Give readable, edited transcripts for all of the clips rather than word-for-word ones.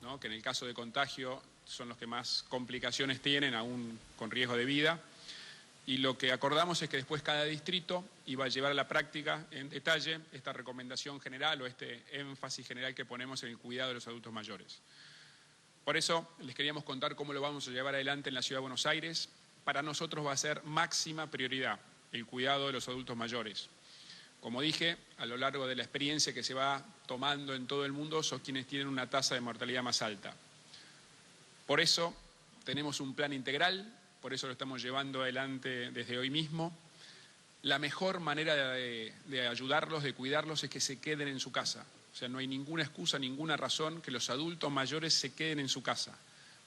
¿no?, que en el caso de contagio son los que más complicaciones tienen, aún con riesgo de vida. Y lo que acordamos es que después cada distrito iba a llevar a la práctica en detalle esta recomendación general o este énfasis general que ponemos en el cuidado de los adultos mayores. Por eso les queríamos contar cómo lo vamos a llevar adelante en la Ciudad de Buenos Aires. Para nosotros va a ser máxima prioridad el cuidado de los adultos mayores. Como dije, a lo largo de la experiencia que se va tomando en todo el mundo, son quienes tienen una tasa de mortalidad más alta. Por eso tenemos un plan integral, por eso lo estamos llevando adelante desde hoy mismo. La mejor manera de ayudarlos, de cuidarlos, es que se queden en su casa. O sea, no hay ninguna excusa, ninguna razón que los adultos mayores se queden en su casa.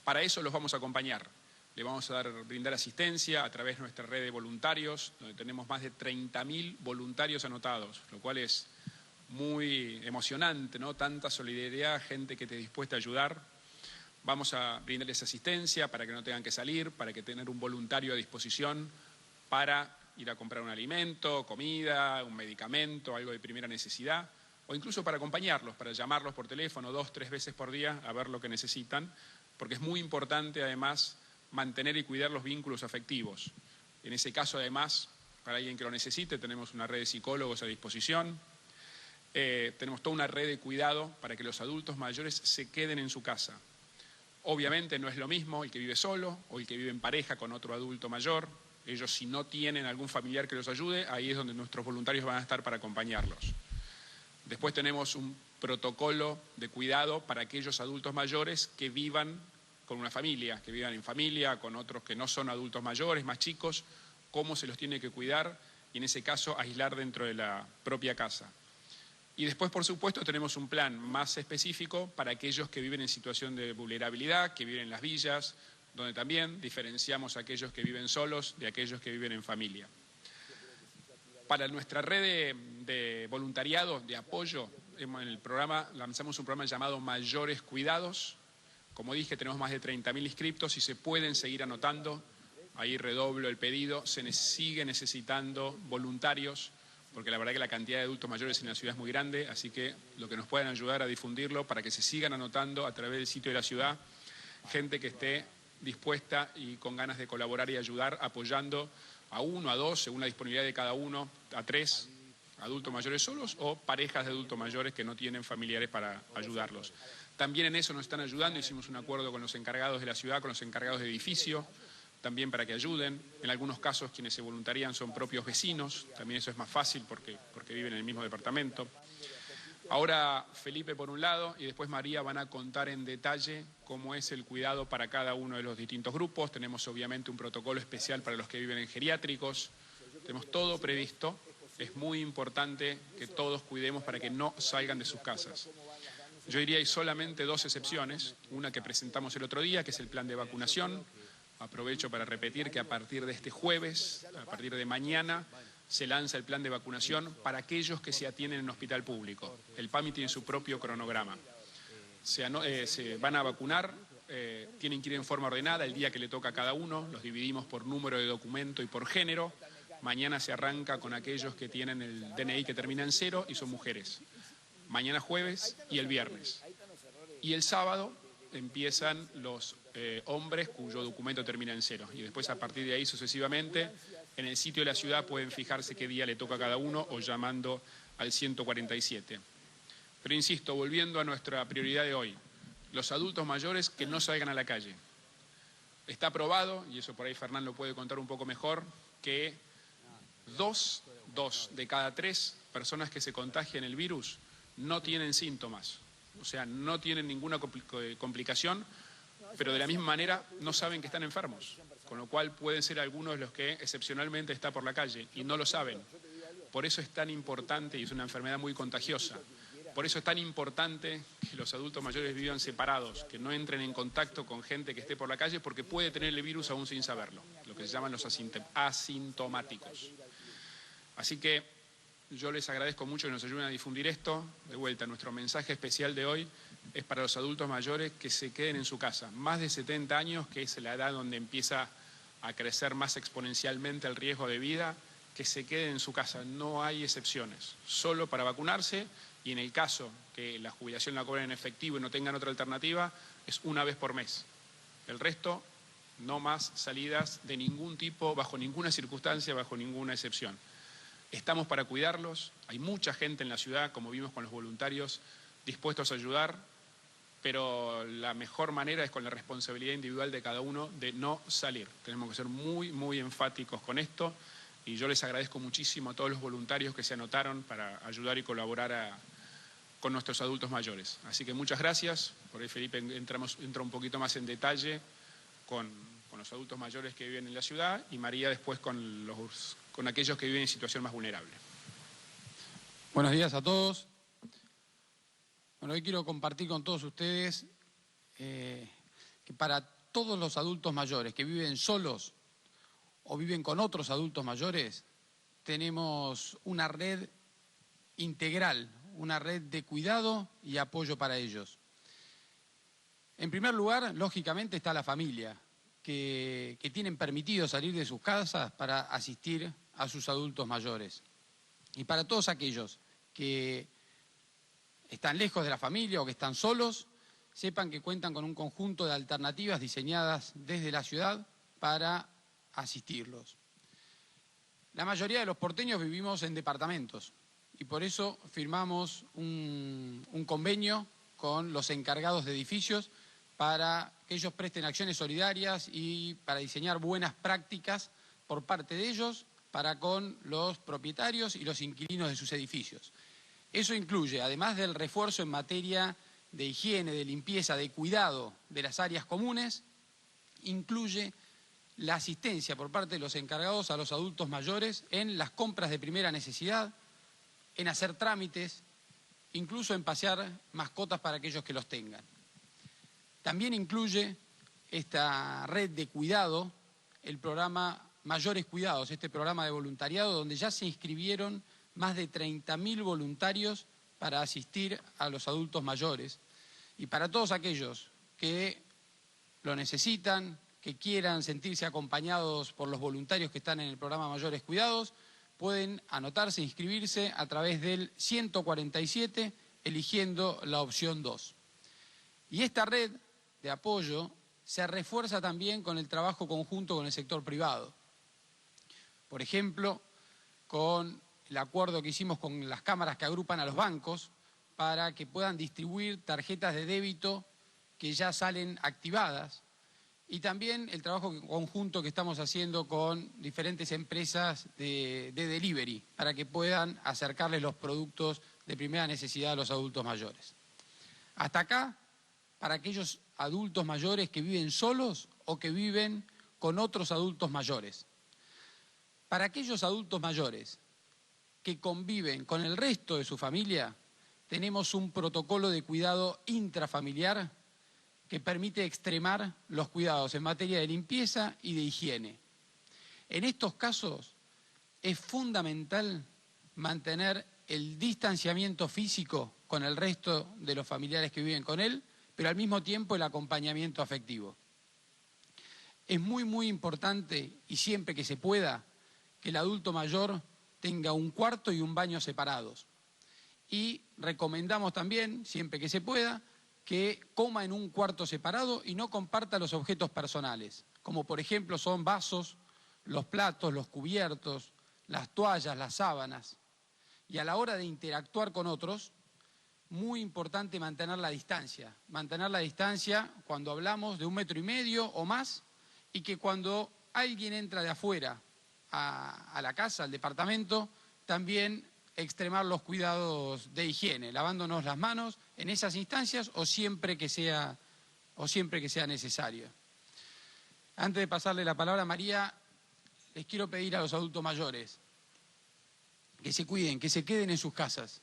Para eso los vamos a acompañar. Le vamos a brindar asistencia a través de nuestra red de voluntarios, donde tenemos más de 30.000 voluntarios anotados, lo cual es muy emocionante, ¿no? Tanta solidaridad, gente que esté dispuesta a ayudar. Vamos a brindarles asistencia para que no tengan que salir, para que tengan un voluntario a disposición para ir a comprar un alimento, comida, un medicamento, algo de primera necesidad, o incluso para acompañarlos, para llamarlos por teléfono 2 o 3 veces por día a ver lo que necesitan, porque es muy importante además mantener y cuidar los vínculos afectivos. En ese caso, además, para alguien que lo necesite, tenemos una red de psicólogos a disposición. Tenemos toda una red de cuidado para que los adultos mayores se queden en su casa. Obviamente no es lo mismo el que vive solo o el que vive en pareja con otro adulto mayor. Ellos, si no tienen algún familiar que los ayude, ahí es donde nuestros voluntarios van a estar para acompañarlos. Después tenemos un protocolo de cuidado para aquellos adultos mayores que vivan con una familia, que vivan en familia, con otros que no son adultos mayores, más chicos, cómo se los tiene que cuidar y en ese caso aislar dentro de la propia casa. Y después, por supuesto, tenemos un plan más específico para aquellos que viven en situación de vulnerabilidad, que viven en las villas, donde también diferenciamos a aquellos que viven solos de aquellos que viven en familia. Para nuestra red de voluntariado, de apoyo, en el programa lanzamos un programa llamado Mayores Cuidados. Como dije, tenemos más de 30.000 inscriptos y se pueden seguir anotando. Ahí redoblo el pedido. Se sigue necesitando voluntarios, porque la verdad que la cantidad de adultos mayores en la ciudad es muy grande, así que lo que nos puedan ayudar a difundirlo para que se sigan anotando a través del sitio de la ciudad, gente que esté dispuesta y con ganas de colaborar y ayudar, apoyando a 1, a 2, según la disponibilidad de cada uno, a 3 adultos mayores solos o parejas de adultos mayores que no tienen familiares para ayudarlos. También en eso nos están ayudando, hicimos un acuerdo con los encargados de la ciudad, con los encargados de edificio, también para que ayuden. En algunos casos quienes se voluntarian son propios vecinos, también eso es más fácil porque viven en el mismo departamento. Ahora Felipe por un lado y después María van a contar en detalle cómo es el cuidado para cada uno de los distintos grupos. Tenemos obviamente un protocolo especial para los que viven en geriátricos, tenemos todo previsto. Es muy importante que todos cuidemos para que no salgan de sus casas. Yo diría hay solamente 2 excepciones, una que presentamos el otro día, que es el plan de vacunación. Aprovecho para repetir que a partir de este jueves, a partir de mañana, se lanza el plan de vacunación para aquellos que se atienden en hospital público. El PAMI tiene su propio cronograma. Se van a vacunar, tienen que ir en forma ordenada el día que le toca a cada uno, los dividimos por número de documento y por género. Mañana se arranca con aquellos que tienen el DNI que termina en 0 y son mujeres. Mañana jueves y el viernes. Y el sábado empiezan los hombres cuyo documento termina en 0. Y después a partir de ahí sucesivamente, en el sitio de la ciudad pueden fijarse qué día le toca a cada uno o llamando al 147. Pero insisto, volviendo a nuestra prioridad de hoy, los adultos mayores que no salgan a la calle. Está probado, y eso por ahí Fernán lo puede contar un poco mejor, que 2 de cada 3 personas que se contagian el virus no tienen síntomas, o sea, no tienen ninguna complicación, pero de la misma manera no saben que están enfermos, con lo cual pueden ser algunos los que excepcionalmente están por la calle y no lo saben. Por eso es tan importante, y es una enfermedad muy contagiosa, por eso es tan importante que los adultos mayores vivan separados, que no entren en contacto con gente que esté por la calle porque puede tener el virus aún sin saberlo, lo que se llaman los asintomáticos. Así que yo les agradezco mucho que nos ayuden a difundir esto. De vuelta, nuestro mensaje especial de hoy es para los adultos mayores que se queden en su casa. Más de 70 años, que es la edad donde empieza a crecer más exponencialmente el riesgo de vida, que se queden en su casa. No hay excepciones. Solo para vacunarse y en el caso que la jubilación la cobren en efectivo y no tengan otra alternativa, es una vez por mes. El resto, no más salidas de ningún tipo, bajo ninguna circunstancia, bajo ninguna excepción. Estamos para cuidarlos, hay mucha gente en la ciudad, como vimos con los voluntarios, dispuestos a ayudar, pero la mejor manera es con la responsabilidad individual de cada uno de no salir. Tenemos que ser muy, muy enfáticos con esto y yo les agradezco muchísimo a todos los voluntarios que se anotaron para ayudar y colaborar con nuestros adultos mayores. Así que muchas gracias. Por ahí Felipe entra un poquito más en detalle con los adultos mayores que viven en la ciudad y María después con aquellos que viven en situación más vulnerable. Buenos días a todos. Bueno, hoy quiero compartir con todos ustedes que para todos los adultos mayores que viven solos o viven con otros adultos mayores, tenemos una red integral, una red de cuidado y apoyo para ellos. En primer lugar, lógicamente, está la familia, que tienen permitido salir de sus casas para asistir a sus adultos mayores. Y para todos aquellos que están lejos de la familia o que están solos, sepan que cuentan con un conjunto de alternativas diseñadas desde la ciudad para asistirlos. La mayoría de los porteños vivimos en departamentos y por eso firmamos un convenio con los encargados de edificios para que ellos presten acciones solidarias y para diseñar buenas prácticas por parte de ellos para con los propietarios y los inquilinos de sus edificios. Eso incluye, además del refuerzo en materia de higiene, de limpieza, de cuidado de las áreas comunes, incluye la asistencia por parte de los encargados a los adultos mayores en las compras de primera necesidad, en hacer trámites, incluso en pasear mascotas para aquellos que los tengan. También incluye esta red de cuidado, el programa Mayores Cuidados, este programa de voluntariado donde ya se inscribieron más de 30.000 voluntarios para asistir a los adultos mayores. Y para todos aquellos que lo necesitan, que quieran sentirse acompañados por los voluntarios que están en el programa Mayores Cuidados, pueden anotarse, inscribirse a través del 147, eligiendo la opción 2. Y esta red de apoyo se refuerza también con el trabajo conjunto con el sector privado. Por ejemplo, con el acuerdo que hicimos con las cámaras que agrupan a los bancos para que puedan distribuir tarjetas de débito que ya salen activadas y también el trabajo conjunto que estamos haciendo con diferentes empresas de delivery para que puedan acercarles los productos de primera necesidad a los adultos mayores. Hasta acá, para aquellos adultos mayores que viven solos o que viven con otros adultos mayores. Para aquellos adultos mayores que conviven con el resto de su familia, tenemos un protocolo de cuidado intrafamiliar que permite extremar los cuidados en materia de limpieza y de higiene. En estos casos es fundamental mantener el distanciamiento físico con el resto de los familiares que viven con él, pero al mismo tiempo el acompañamiento afectivo. Es muy, muy importante y siempre que se pueda que el adulto mayor tenga un cuarto y un baño separados. Y recomendamos también, siempre que se pueda, que coma en un cuarto separado y no comparta los objetos personales, como por ejemplo son vasos, los platos, los cubiertos, las toallas, las sábanas. Y a la hora de interactuar con otros, muy importante mantener la distancia cuando hablamos de 1,5 metros o más y que cuando alguien entra de afuera a la casa, al departamento, también extremar los cuidados de higiene, lavándonos las manos en esas instancias o siempre que sea necesario. Antes de pasarle la palabra a María, les quiero pedir a los adultos mayores que se cuiden, que se queden en sus casas.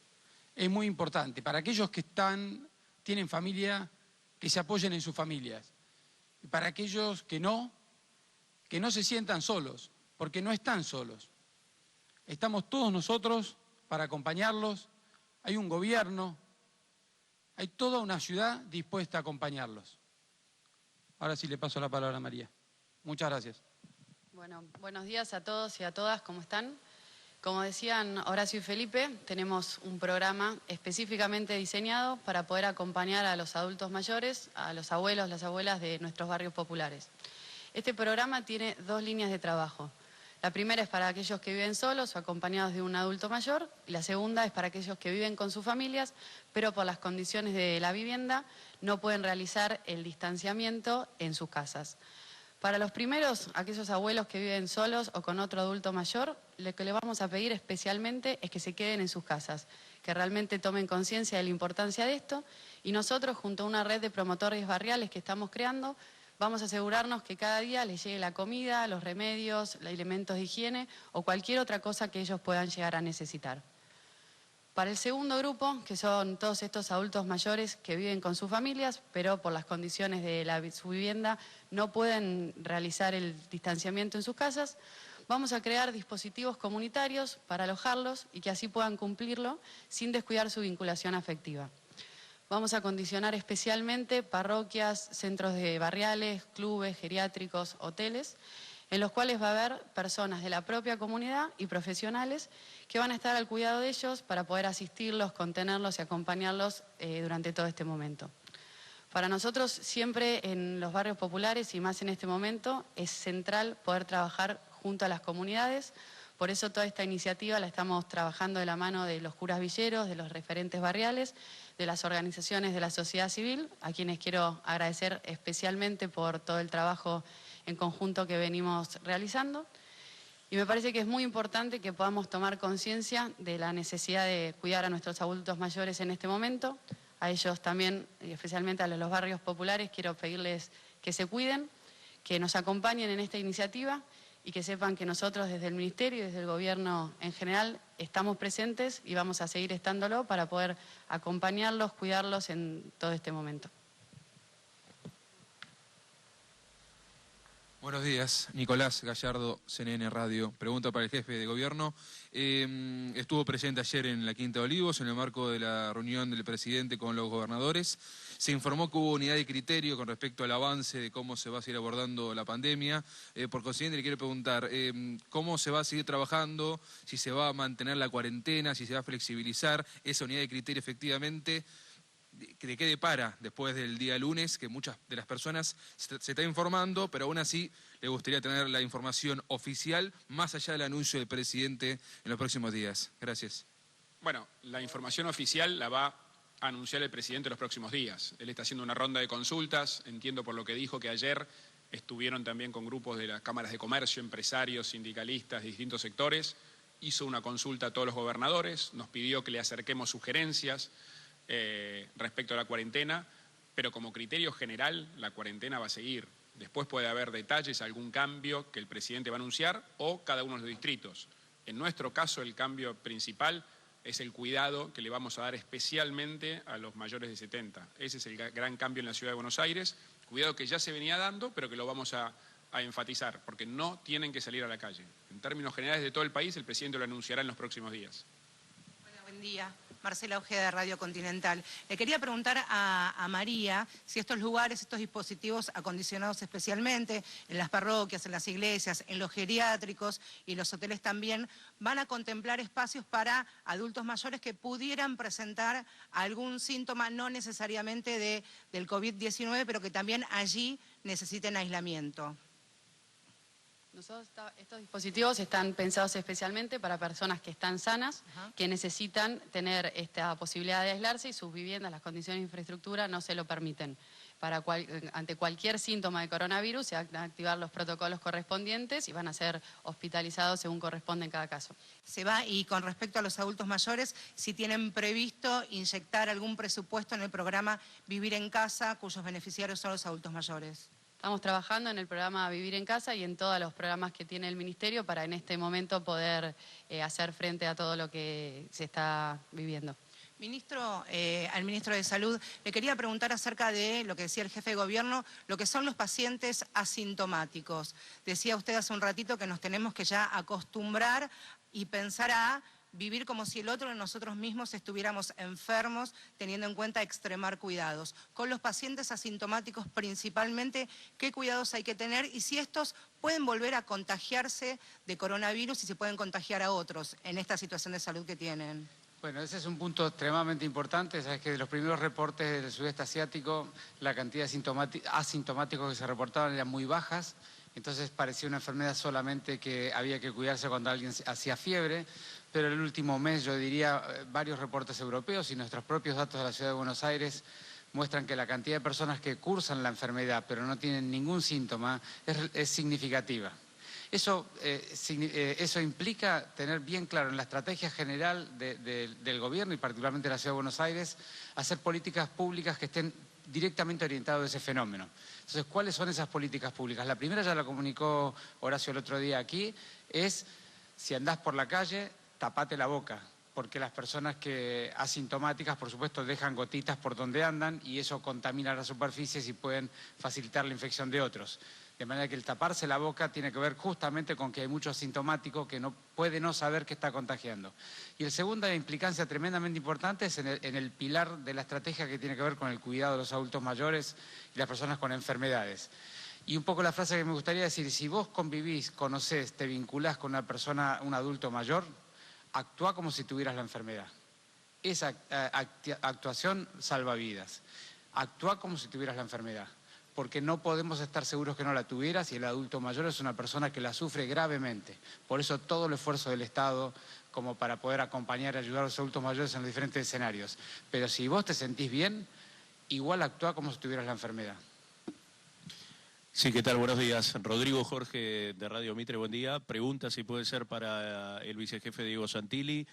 Es muy importante. Para aquellos que tienen familia, que se apoyen en sus familias. Y para aquellos que no se sientan solos, porque no están solos. Estamos todos nosotros para acompañarlos. Hay un gobierno, hay toda una ciudad dispuesta a acompañarlos. Ahora sí le paso la palabra a María. Muchas gracias. Bueno, buenos días a todos y a todas, ¿cómo están? Como decían Horacio y Felipe, tenemos un programa específicamente diseñado para poder acompañar a los adultos mayores, a los abuelos, las abuelas de nuestros barrios populares. Este programa tiene 2 líneas de trabajo. La primera es para aquellos que viven solos o acompañados de un adulto mayor, y la segunda es para aquellos que viven con sus familias, pero por las condiciones de la vivienda no pueden realizar el distanciamiento en sus casas. Para los primeros, aquellos abuelos que viven solos o con otro adulto mayor, lo que le vamos a pedir especialmente es que se queden en sus casas, que realmente tomen conciencia de la importancia de esto, y nosotros, junto a una red de promotores barriales que estamos creando, vamos a asegurarnos que cada día les llegue la comida, los remedios, los elementos de higiene o cualquier otra cosa que ellos puedan llegar a necesitar. Para el segundo grupo, que son todos estos adultos mayores que viven con sus familias, pero por las condiciones de su vivienda no pueden realizar el distanciamiento en sus casas, vamos a crear dispositivos comunitarios para alojarlos y que así puedan cumplirlo sin descuidar su vinculación afectiva. Vamos a condicionar especialmente parroquias, centros de barriales, clubes, geriátricos, hoteles, en los cuales va a haber personas de la propia comunidad y profesionales que van a estar al cuidado de ellos para poder asistirlos, contenerlos y acompañarlos durante todo este momento. Para nosotros siempre en los barrios populares y más en este momento es central poder trabajar junto a las comunidades. Por eso toda esta iniciativa la estamos trabajando de la mano de los curas villeros, de los referentes barriales, de las organizaciones de la sociedad civil, a quienes quiero agradecer especialmente por todo el trabajo en conjunto que venimos realizando. Y me parece que es muy importante que podamos tomar conciencia de la necesidad de cuidar a nuestros adultos mayores en este momento. A ellos también, y especialmente a los barrios populares, quiero pedirles que se cuiden, que nos acompañen en esta iniciativa y que sepan que nosotros desde el Ministerio y desde el Gobierno en general estamos presentes y vamos a seguir estándolo para poder acompañarlos, cuidarlos en todo este momento. Buenos días, Nicolás Gallardo, CNN Radio. Pregunta para el jefe de gobierno. Estuvo presente ayer en la Quinta de Olivos, en el marco de la reunión del presidente con los gobernadores. Se informó que hubo unidad de criterio con respecto al avance de cómo se va a seguir abordando la pandemia. Por consiguiente, le quiero preguntar, ¿cómo se va a seguir trabajando? Si se va a mantener la cuarentena, si se va a flexibilizar esa unidad de criterio efectivamente. ¿De qué depara después del día lunes? Que muchas de las personas se está informando, pero aún así le gustaría tener la información oficial más allá del anuncio del presidente en los próximos días. Gracias. Bueno, la información oficial la va a anunciar el presidente en los próximos días. Él está haciendo una ronda de consultas, entiendo por lo que dijo que ayer estuvieron también con grupos de las cámaras de comercio, empresarios, sindicalistas de distintos sectores, hizo una consulta a todos los gobernadores, nos pidió que le acerquemos sugerencias respecto a la cuarentena, pero como criterio general la cuarentena va a seguir. Después puede haber detalles, algún cambio que el presidente va a anunciar o cada uno de los distritos. En nuestro caso el cambio principal es el cuidado que le vamos a dar especialmente a los mayores de 70. Ese es el gran cambio en la Ciudad de Buenos Aires, cuidado que ya se venía dando, pero que lo vamos a enfatizar, porque no tienen que salir a la calle. En términos generales de todo el país, el presidente lo anunciará en los próximos días. Hola, buen día. Marcela Ojeda de Radio Continental. Le quería preguntar a María si estos lugares, estos dispositivos acondicionados especialmente en las parroquias, en las iglesias, en los geriátricos y los hoteles también, van a contemplar espacios para adultos mayores que pudieran presentar algún síntoma, no necesariamente del COVID-19, pero que también allí necesiten aislamiento. Estos dispositivos están pensados especialmente para personas que están sanas, que necesitan tener esta posibilidad de aislarse y sus viviendas, las condiciones de infraestructura no se lo permiten. Ante cualquier síntoma de coronavirus se van a activar los protocolos correspondientes y van a ser hospitalizados según corresponde en cada caso. Y con respecto a los adultos mayores, si tienen previsto inyectar algún presupuesto en el programa Vivir en Casa, cuyos beneficiarios son los adultos mayores. Estamos trabajando en el programa Vivir en Casa y en todos los programas que tiene el Ministerio para en este momento poder hacer frente a todo lo que se está viviendo. Ministro, al ministro de Salud, le quería preguntar acerca de lo que decía el jefe de gobierno, lo que son los pacientes asintomáticos. Decía usted hace un ratito que nos tenemos que ya acostumbrar y pensar a vivir como si el otro de nosotros mismos estuviéramos enfermos, teniendo en cuenta extremar cuidados. Con los pacientes asintomáticos principalmente, ¿qué cuidados hay que tener? Y si estos pueden volver a contagiarse de coronavirus y se pueden contagiar a otros en esta situación de salud que tienen. Bueno, ese es un punto extremadamente importante. Sabes que de los primeros reportes del sudeste asiático, la cantidad de asintomáticos que se reportaban eran muy bajas. Entonces parecía una enfermedad solamente que había que cuidarse cuando alguien hacía fiebre. Pero en el último mes, yo diría, varios reportes europeos y nuestros propios datos de la Ciudad de Buenos Aires muestran que la cantidad de personas que cursan la enfermedad pero no tienen ningún síntoma es significativa. Eso implica tener bien claro en la estrategia general del gobierno y particularmente de la Ciudad de Buenos Aires, hacer políticas públicas que estén directamente orientadas a ese fenómeno. Entonces, ¿cuáles son esas políticas públicas? La primera ya la comunicó Horacio el otro día aquí, es si andás por la calle, tapate la boca, porque las personas asintomáticas, por supuesto, dejan gotitas por donde andan y eso contamina las superficies y pueden facilitar la infección de otros. De manera que el taparse la boca tiene que ver justamente con que hay mucho asintomático que no puede no saber que está contagiando. Y el segunda implicancia tremendamente importante es en el pilar de la estrategia que tiene que ver con el cuidado de los adultos mayores y las personas con enfermedades. Y un poco la frase que me gustaría decir, si vos convivís, conocés, te vinculás con una persona, un adulto mayor, actúa como si tuvieras la enfermedad. Esa actuación salva vidas. Actúa como si tuvieras la enfermedad, porque no podemos estar seguros que no la tuvieras y el adulto mayor es una persona que la sufre gravemente. Por eso todo el esfuerzo del Estado como para poder acompañar y ayudar a los adultos mayores en los diferentes escenarios. Pero si vos te sentís bien, igual actúa como si tuvieras la enfermedad. Sí, ¿qué tal? Buenos días. Rodrigo Jorge de Radio Mitre, buen día. Pregunta si puede ser para el vicejefe Diego Santilli.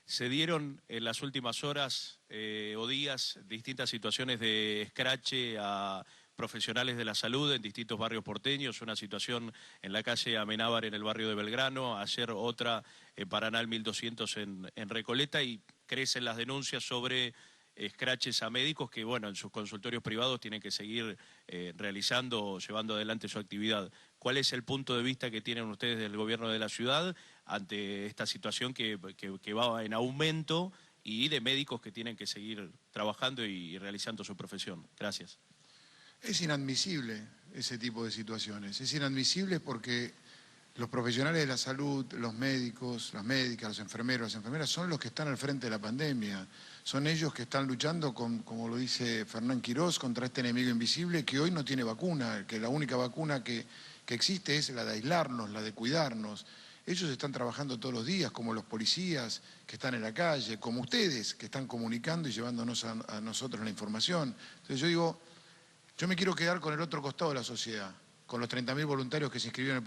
Se dieron en las últimas horas o días distintas situaciones de escrache a profesionales de la salud en distintos barrios porteños, una situación en la calle Amenábar en el barrio de Belgrano, ayer otra en Paranal 1200 en Recoleta, y crecen las denuncias sobre escraches a médicos que, bueno, en sus consultorios privados tienen que seguir realizando o llevando adelante su actividad. ¿Cuál es el punto de vista que tienen ustedes del gobierno de la ciudad ante esta situación que va en aumento y de médicos que tienen que seguir trabajando y realizando su profesión? Gracias. Es inadmisible ese tipo de situaciones. Es inadmisible porque los profesionales de la salud, los médicos, las médicas, los enfermeros, las enfermeras, son los que están al frente de la pandemia. Son ellos que están luchando, como lo dice Fernán Quirós, contra este enemigo invisible que hoy no tiene vacuna, que la única vacuna que existe es la de aislarnos, la de cuidarnos. Ellos están trabajando todos los días, como los policías que están en la calle, como ustedes que están comunicando y llevándonos a nosotros la información. Entonces yo digo, yo me quiero quedar con el otro costado de la sociedad, con los 30.000 voluntarios que se inscribieron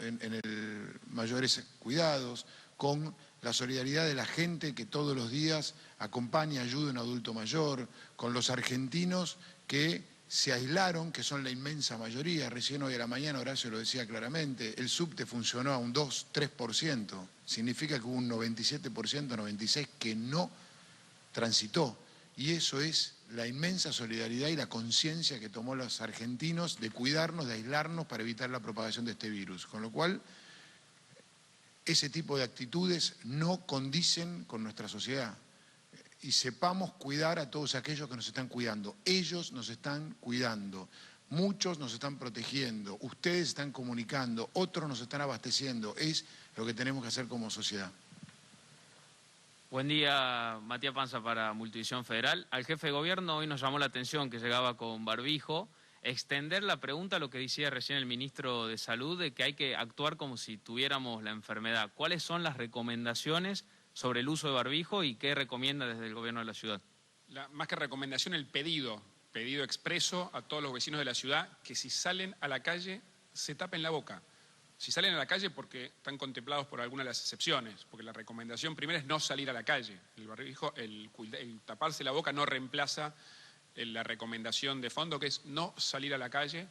en el Mayores Cuidados, con la solidaridad de la gente que todos los días acompaña, ayuda a un adulto mayor, con los argentinos que se aislaron, que son la inmensa mayoría. Recién hoy a la mañana Horacio lo decía claramente, el subte funcionó a un 2-3%, significa que hubo un 97%, 96% que no transitó. Y eso es la inmensa solidaridad y la conciencia que tomó los argentinos de cuidarnos, de aislarnos para evitar la propagación de este virus. Con lo cual, ese tipo de actitudes no condicen con nuestra sociedad. Y sepamos cuidar a todos aquellos que nos están cuidando. Ellos nos están cuidando. Muchos nos están protegiendo. Ustedes están comunicando. Otros nos están abasteciendo. Es lo que tenemos que hacer como sociedad. Buen día, Matías Panza para Multivisión Federal. Al jefe de gobierno hoy nos llamó la atención que llegaba con barbijo. Extender la pregunta a lo que decía recién el ministro de Salud, de que hay que actuar como si tuviéramos la enfermedad. ¿Cuáles son las recomendaciones sobre el uso de barbijo y qué recomienda desde el gobierno de la ciudad? Más que recomendación, el pedido expreso a todos los vecinos de la ciudad que si salen a la calle se tapen la boca. Si salen a la calle porque están contemplados por alguna de las excepciones, porque la recomendación primera es no salir a la calle. El barbijo, el taparse la boca no reemplaza la recomendación de fondo, que es no salir a la calle,